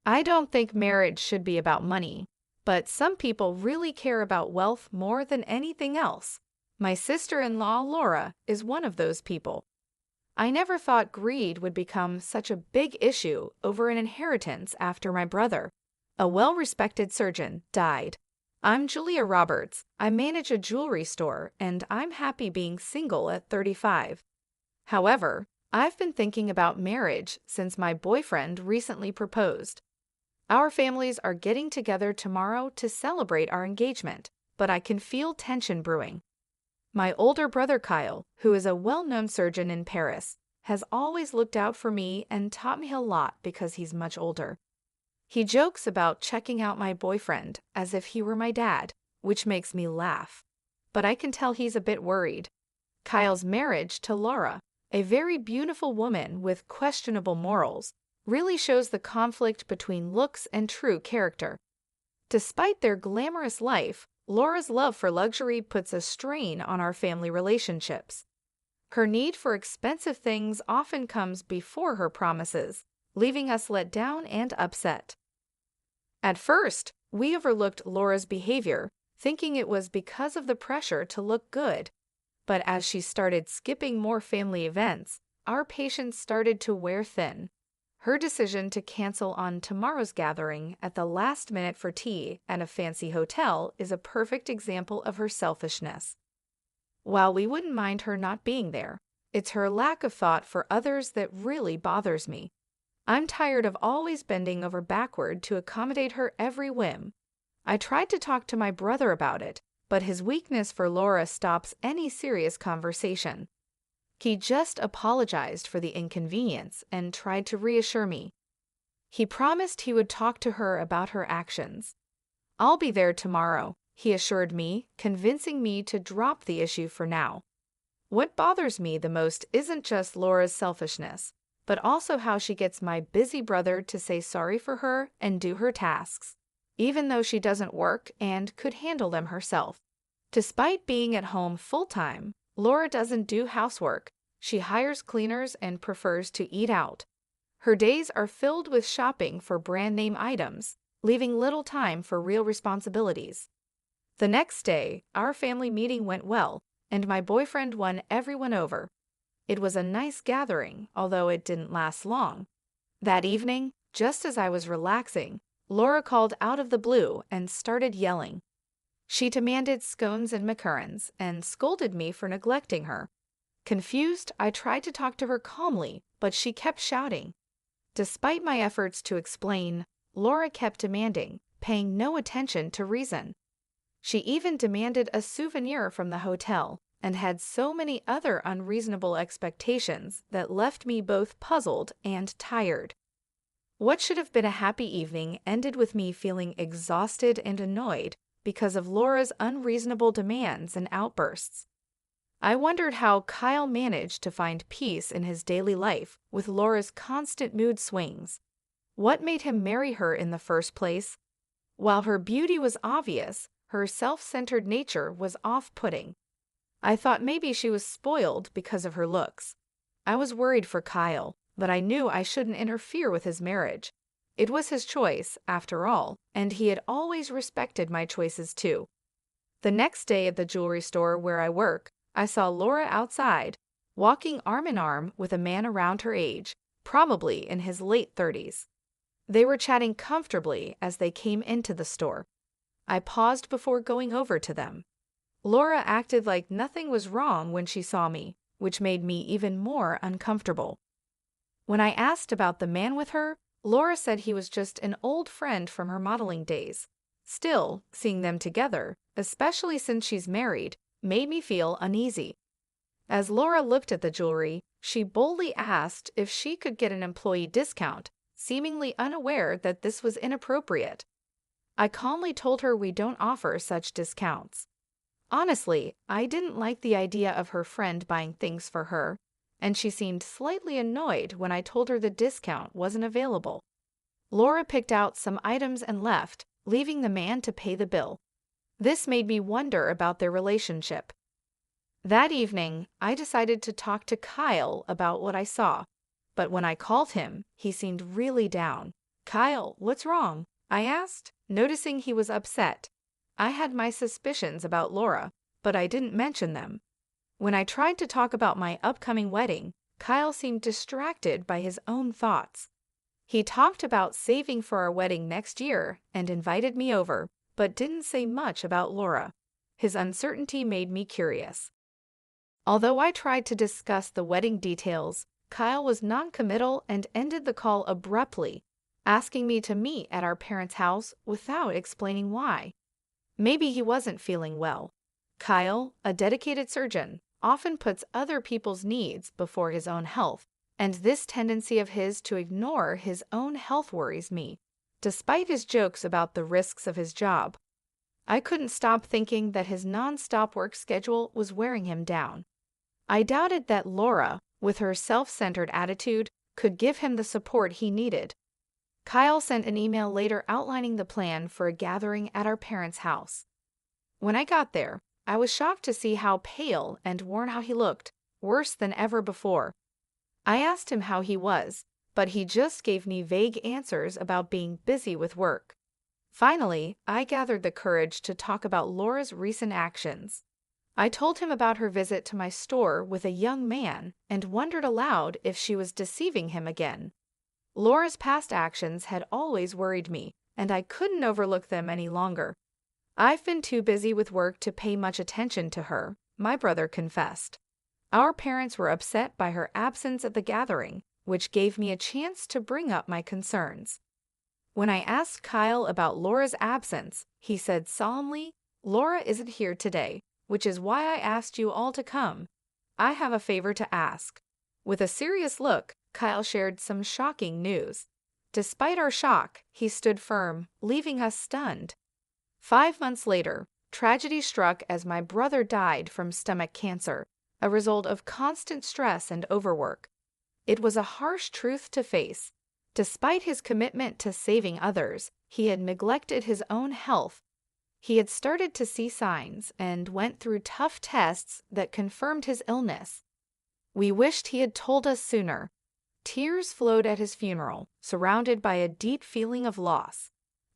I don't think marriage should be about money, but some people really care about wealth more than anything else. My sister-in-law, Laura, is one of those people. I never thought greed would become such a big issue over an inheritance after my brother, a well-respected surgeon, died. I'm Julia Roberts. I manage a jewelry store, and I'm happy being single at 35. However, I've been thinking about marriage since my boyfriend recently proposed. Our families are getting together tomorrow to celebrate our engagement, but I can feel tension brewing. My older brother Kyle, who is a well-known surgeon in Paris, has always looked out for me and taught me a lot because he's much older. He jokes about checking out my boyfriend as if he were my dad, which makes me laugh. But I can tell he's a bit worried. Kyle's marriage to Laura, a very beautiful woman with questionable morals, really shows the conflict between looks and true character. Despite their glamorous life, Laura's love for luxury puts a strain on our family relationships. Her need for expensive things often comes before her promises, leaving us let down and upset. At first, we overlooked Laura's behavior, thinking it was because of the pressure to look good. But as she started skipping more family events, our patience started to wear thin. Her decision to cancel on tomorrow's gathering at the last minute for tea at a fancy hotel is a perfect example of her selfishness. While we wouldn't mind her not being there, it's her lack of thought for others that really bothers me. I'm tired of always bending over backward to accommodate her every whim. I tried to talk to my brother about it, but his weakness for Laura stops any serious conversation. He just apologized for the inconvenience and tried to reassure me. He promised he would talk to her about her actions. I'll be there tomorrow, he assured me, convincing me to drop the issue for now. What bothers me the most isn't just Laura's selfishness, but also how she gets my busy brother to say sorry for her and do her tasks, even though she doesn't work and could handle them herself. Despite being at home full-time, Laura doesn't do housework. She hires cleaners and prefers to eat out. Her days are filled with shopping for brand-name items, leaving little time for real responsibilities. The next day, our family meeting went well, and my boyfriend won everyone over. It was a nice gathering, although it didn't last long. That evening, just as I was relaxing, Laura called out of the blue and started yelling. She demanded scones and macarons and scolded me for neglecting her. Confused, I tried to talk to her calmly, but she kept shouting. Despite my efforts to explain, Laura kept demanding, paying no attention to reason. She even demanded a souvenir from the hotel and had so many other unreasonable expectations that left me both puzzled and tired. What should have been a happy evening ended with me feeling exhausted and annoyed because of Laura's unreasonable demands and outbursts. I wondered how Kyle managed to find peace in his daily life with Laura's constant mood swings. What made him marry her in the first place? While her beauty was obvious, her self-centered nature was off-putting. I thought maybe she was spoiled because of her looks. I was worried for Kyle, but I knew I shouldn't interfere with his marriage. It was his choice, after all, and he had always respected my choices too. The next day at the jewelry store where I work, I saw Laura outside, walking arm in arm with a man around her age, probably in his late 30s. They were chatting comfortably as they came into the store. I paused before going over to them. Laura acted like nothing was wrong when she saw me, which made me even more uncomfortable. When I asked about the man with her, Laura said he was just an old friend from her modeling days. Still, seeing them together, especially since she's married, made me feel uneasy. As Laura looked at the jewelry, she boldly asked if she could get an employee discount, seemingly unaware that this was inappropriate. I calmly told her we don't offer such discounts. Honestly, I didn't like the idea of her friend buying things for her, and she seemed slightly annoyed when I told her the discount wasn't available. Laura picked out some items and left, leaving the man to pay the bill. This made me wonder about their relationship. That evening, I decided to talk to Kyle about what I saw, but when I called him, he seemed really down. "Kyle, what's wrong?" I asked, noticing he was upset. I had my suspicions about Laura, but I didn't mention them. When I tried to talk about my upcoming wedding, Kyle seemed distracted by his own thoughts. He talked about saving for our wedding next year and invited me over, but didn't say much about Laura. His uncertainty made me curious. Although I tried to discuss the wedding details, Kyle was non-committal and ended the call abruptly, asking me to meet at our parents' house without explaining why. Maybe he wasn't feeling well. Kyle, a dedicated surgeon, often puts other people's needs before his own health, and this tendency of his to ignore his own health worries me, despite his jokes about the risks of his job. I couldn't stop thinking that his non-stop work schedule was wearing him down. I doubted that Laura, with her self-centered attitude, could give him the support he needed. Kyle sent an email later outlining the plan for a gathering at our parents' house. When I got there, I was shocked to see how pale and worn out he looked, worse than ever before. I asked him how he was, but he just gave me vague answers about being busy with work. Finally, I gathered the courage to talk about Laura's recent actions. I told him about her visit to my store with a young man and wondered aloud if she was deceiving him again. Laura's past actions had always worried me, and I couldn't overlook them any longer. "I've been too busy with work to pay much attention to her," my brother confessed. Our parents were upset by her absence at the gathering, which gave me a chance to bring up my concerns. When I asked Kyle about Laura's absence, he said solemnly, "Laura isn't here today, which is why I asked you all to come. I have a favor to ask." With a serious look, Kyle shared some shocking news. Despite our shock, he stood firm, leaving us stunned. 5 months later, tragedy struck as my brother died from stomach cancer, a result of constant stress and overwork. It was a harsh truth to face. Despite his commitment to saving others, he had neglected his own health. He had started to see signs and went through tough tests that confirmed his illness. We wished he had told us sooner. Tears flowed at his funeral, surrounded by a deep feeling of loss.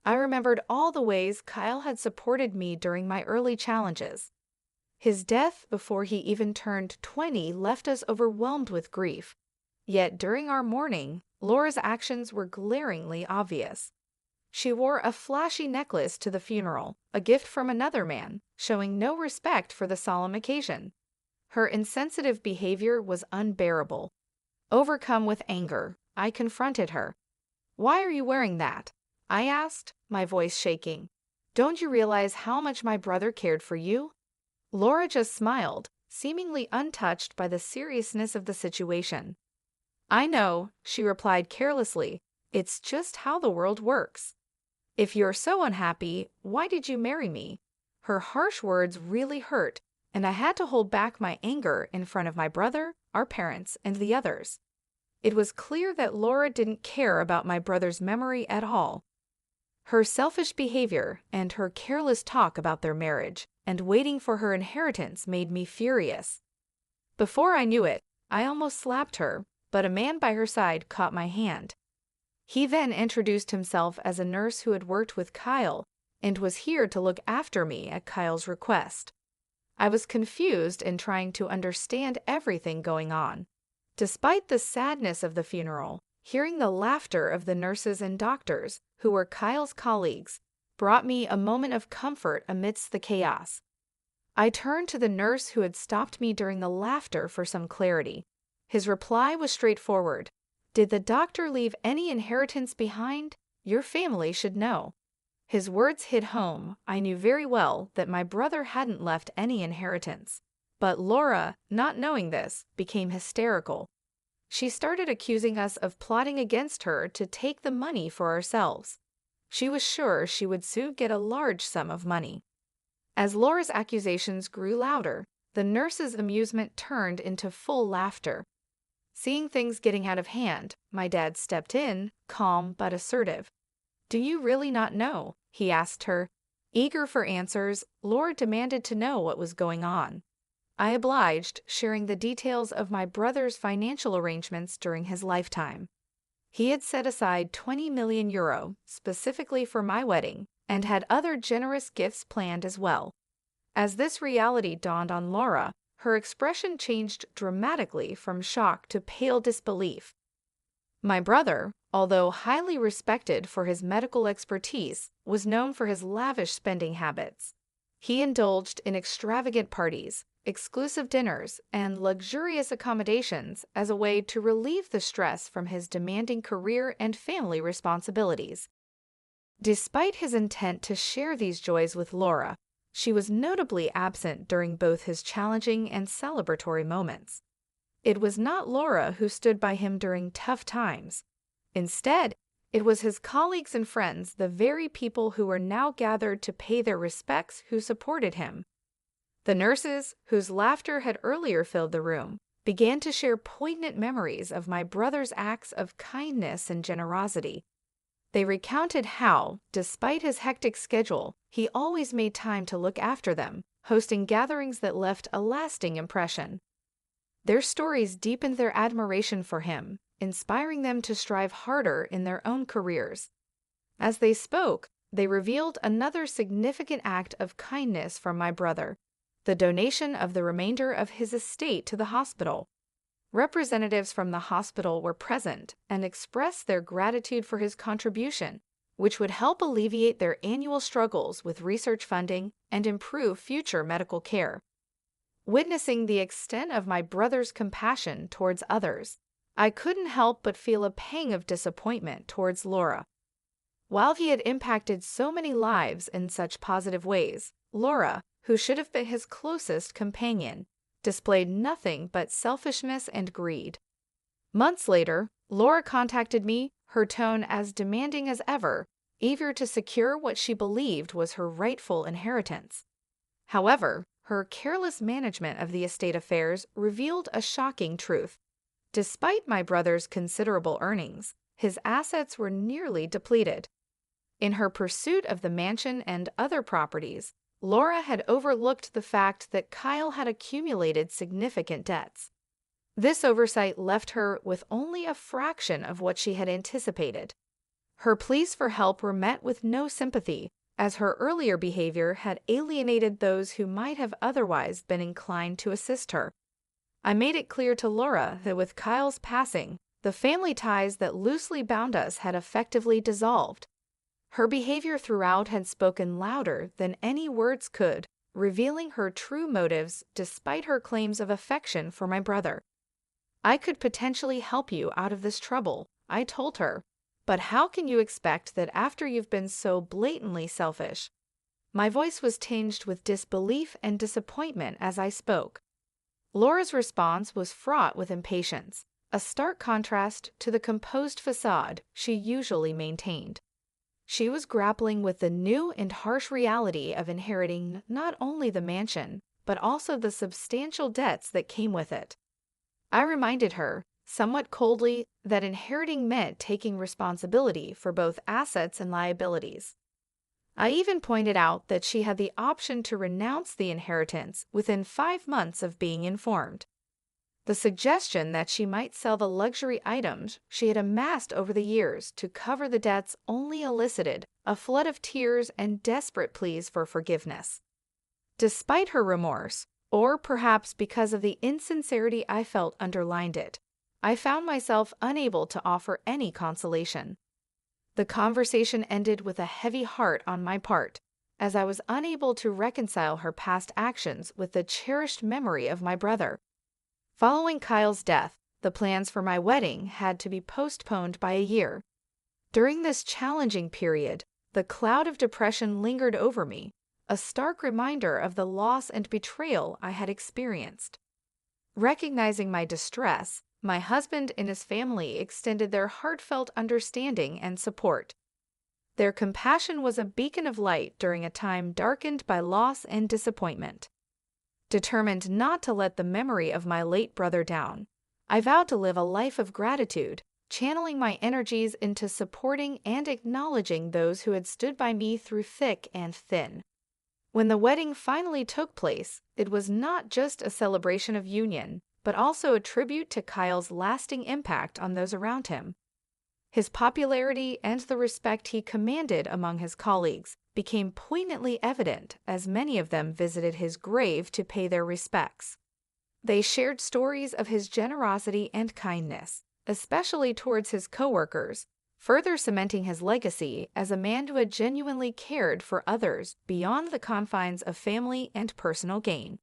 I remembered all the ways Kyle had supported me during my early challenges. His death before he even turned 20 left us overwhelmed with grief. Yet during our mourning, Laura's actions were glaringly obvious. She wore a flashy necklace to the funeral, a gift from another man, showing no respect for the solemn occasion. Her insensitive behavior was unbearable. Overcome with anger, I confronted her. "Why are you wearing that?" I asked, my voice shaking. "Don't you realize how much my brother cared for you?" Laura just smiled, seemingly untouched by the seriousness of the situation. "I know," she replied carelessly. "It's just how the world works. If you're so unhappy, why did you marry me?" Her harsh words really hurt, and I had to hold back my anger in front of my brother, our parents, and the others. It was clear that Laura didn't care about my brother's memory at all. Her selfish behavior and her careless talk about their marriage and waiting for her inheritance made me furious. Before I knew it, I almost slapped her, but a man by her side caught my hand. He then introduced himself as a nurse who had worked with Kyle and was here to look after me at Kyle's request. I was confused and trying to understand everything going on. Despite the sadness of the funeral, hearing the laughter of the nurses and doctors, who were Kyle's colleagues, brought me a moment of comfort amidst the chaos. I turned to the nurse who had stopped me during the laughter for some clarity. His reply was straightforward. "Did the doctor leave any inheritance behind? Your family should know." His words hit home. I knew very well that my brother hadn't left any inheritance. But Laura, not knowing this, became hysterical. She started accusing us of plotting against her to take the money for ourselves. She was sure she would soon get a large sum of money. As Laura's accusations grew louder, the nurse's amusement turned into full laughter. Seeing things getting out of hand, my dad stepped in, calm but assertive. "Do you really not know?" he asked her. Eager for answers, Laura demanded to know what was going on. I obliged, sharing the details of my brother's financial arrangements during his lifetime. He had set aside €20 million specifically for my wedding and had other generous gifts planned as well. As this reality dawned on Laura, her expression changed dramatically from shock to pale disbelief. My brother, although highly respected for his medical expertise, was known for his lavish spending habits. He indulged in extravagant parties, exclusive dinners, and luxurious accommodations as a way to relieve the stress from his demanding career and family responsibilities. Despite his intent to share these joys with Laura, she was notably absent during both his challenging and celebratory moments. It was not Laura who stood by him during tough times. Instead, it was his colleagues and friends, the very people who were now gathered to pay their respects, who supported him. The nurses, whose laughter had earlier filled the room, began to share poignant memories of my brother's acts of kindness and generosity. They recounted how, despite his hectic schedule, he always made time to look after them, hosting gatherings that left a lasting impression. Their stories deepened their admiration for him, inspiring them to strive harder in their own careers. As they spoke, they revealed another significant act of kindness from my brother, the donation of the remainder of his estate to the hospital. Representatives from the hospital were present and expressed their gratitude for his contribution, which would help alleviate their annual struggles with research funding and improve future medical care. Witnessing the extent of my brother's compassion towards others, I couldn't help but feel a pang of disappointment towards Laura. While he had impacted so many lives in such positive ways, Laura, who should have been his closest companion, displayed nothing but selfishness and greed. Months later, Laura contacted me, her tone as demanding as ever, eager to secure what she believed was her rightful inheritance. However, her careless management of the estate affairs revealed a shocking truth. Despite my brother's considerable earnings, his assets were nearly depleted. In her pursuit of the mansion and other properties, Laura had overlooked the fact that Kyle had accumulated significant debts. This oversight left her with only a fraction of what she had anticipated. Her pleas for help were met with no sympathy, as her earlier behavior had alienated those who might have otherwise been inclined to assist her. I made it clear to Laura that with Kyle's passing, the family ties that loosely bound us had effectively dissolved. Her behavior throughout had spoken louder than any words could, revealing her true motives despite her claims of affection for my brother. "I could potentially help you out of this trouble," I told her, "but how can you expect that after you've been so blatantly selfish?" My voice was tinged with disbelief and disappointment as I spoke. Laura's response was fraught with impatience, a stark contrast to the composed facade she usually maintained. She was grappling with the new and harsh reality of inheriting not only the mansion, but also the substantial debts that came with it. I reminded her, somewhat coldly, that inheriting meant taking responsibility for both assets and liabilities. I even pointed out that she had the option to renounce the inheritance within 5 months of being informed. The suggestion that she might sell the luxury items she had amassed over the years to cover the debts only elicited a flood of tears and desperate pleas for forgiveness. Despite her remorse, or perhaps because of the insincerity I felt underlined it, I found myself unable to offer any consolation. The conversation ended with a heavy heart on my part, as I was unable to reconcile her past actions with the cherished memory of my brother. Following Kyle's death, the plans for my wedding had to be postponed by a year. During this challenging period, the cloud of depression lingered over me, a stark reminder of the loss and betrayal I had experienced. Recognizing my distress, my husband and his family extended their heartfelt understanding and support. Their compassion was a beacon of light during a time darkened by loss and disappointment. Determined not to let the memory of my late brother down, I vowed to live a life of gratitude, channeling my energies into supporting and acknowledging those who had stood by me through thick and thin. When the wedding finally took place, it was not just a celebration of union, but also a tribute to Kyle's lasting impact on those around him. His popularity and the respect he commanded among his colleagues became poignantly evident as many of them visited his grave to pay their respects. They shared stories of his generosity and kindness, especially towards his coworkers, further cementing his legacy as a man who had genuinely cared for others beyond the confines of family and personal gain.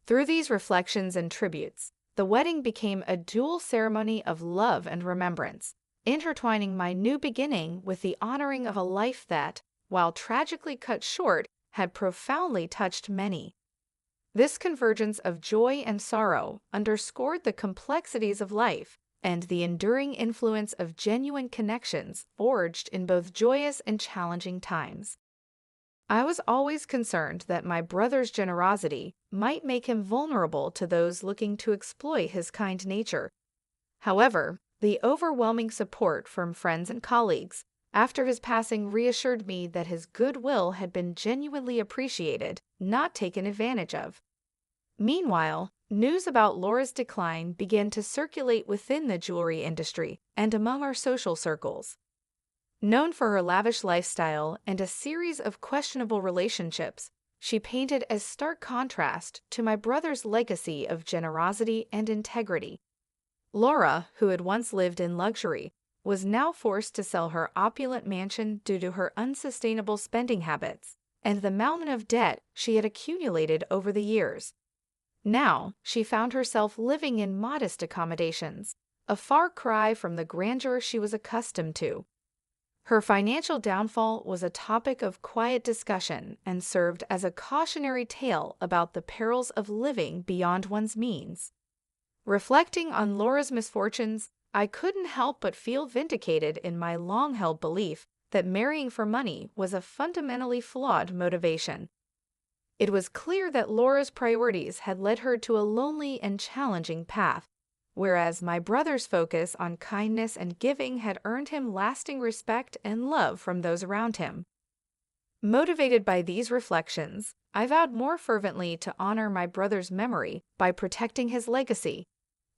Through these reflections and tributes, the wedding became a dual ceremony of love and remembrance, intertwining my new beginning with the honoring of a life that, while tragically cut short, had profoundly touched many. This convergence of joy and sorrow underscored the complexities of life and the enduring influence of genuine connections forged in both joyous and challenging times. I was always concerned that my brother's generosity might make him vulnerable to those looking to exploit his kind nature. However, the overwhelming support from friends and colleagues after his passing reassured me that his goodwill had been genuinely appreciated, not taken advantage of. Meanwhile, news about Laura's decline began to circulate within the jewelry industry and among our social circles. Known for her lavish lifestyle and a series of questionable relationships, she painted a stark contrast to my brother's legacy of generosity and integrity. Laura, who had once lived in luxury, was now forced to sell her opulent mansion due to her unsustainable spending habits and the mountain of debt she had accumulated over the years. Now, she found herself living in modest accommodations, a far cry from the grandeur she was accustomed to. Her financial downfall was a topic of quiet discussion and served as a cautionary tale about the perils of living beyond one's means. Reflecting on Laura's misfortunes, I couldn't help but feel vindicated in my long-held belief that marrying for money was a fundamentally flawed motivation. It was clear that Laura's priorities had led her to a lonely and challenging path, whereas my brother's focus on kindness and giving had earned him lasting respect and love from those around him. Motivated by these reflections, I vowed more fervently to honor my brother's memory by protecting his legacy.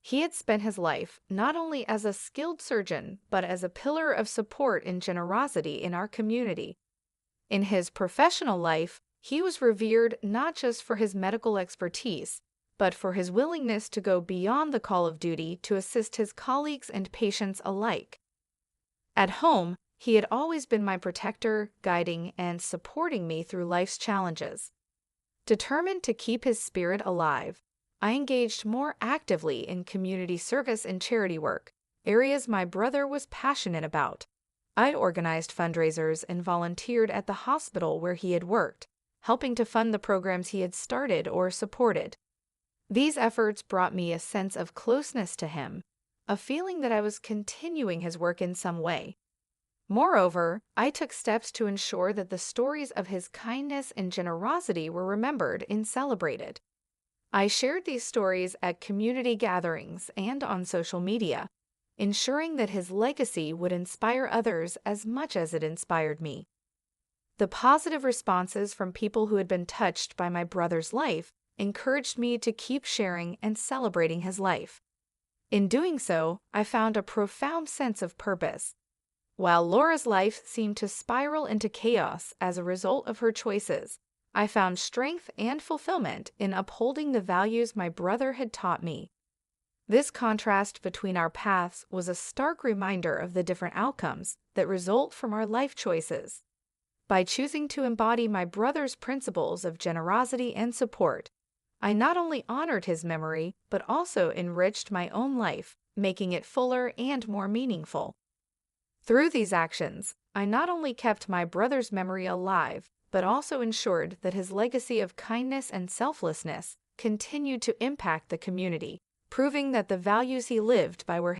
He had spent his life not only as a skilled surgeon, but as a pillar of support and generosity in our community. In his professional life, he was revered not just for his medical expertise, but for his willingness to go beyond the call of duty to assist his colleagues and patients alike. At home, he had always been my protector, guiding and supporting me through life's challenges. Determined to keep his spirit alive, I engaged more actively in community service and charity work, areas my brother was passionate about. I organized fundraisers and volunteered at the hospital where he had worked, helping to fund the programs he had started or supported. These efforts brought me a sense of closeness to him, a feeling that I was continuing his work in some way. Moreover, I took steps to ensure that the stories of his kindness and generosity were remembered and celebrated. I shared these stories at community gatherings and on social media, ensuring that his legacy would inspire others as much as it inspired me. The positive responses from people who had been touched by my brother's life encouraged me to keep sharing and celebrating his life. In doing so, I found a profound sense of purpose. While Laura's life seemed to spiral into chaos as a result of her choices, I found strength and fulfillment in upholding the values my brother had taught me. This contrast between our paths was a stark reminder of the different outcomes that result from our life choices. By choosing to embody my brother's principles of generosity and support, I not only honored his memory, but also enriched my own life, making it fuller and more meaningful. Through these actions, I not only kept my brother's memory alive, but also ensured that his legacy of kindness and selflessness continued to impact the community, proving that the values he lived by were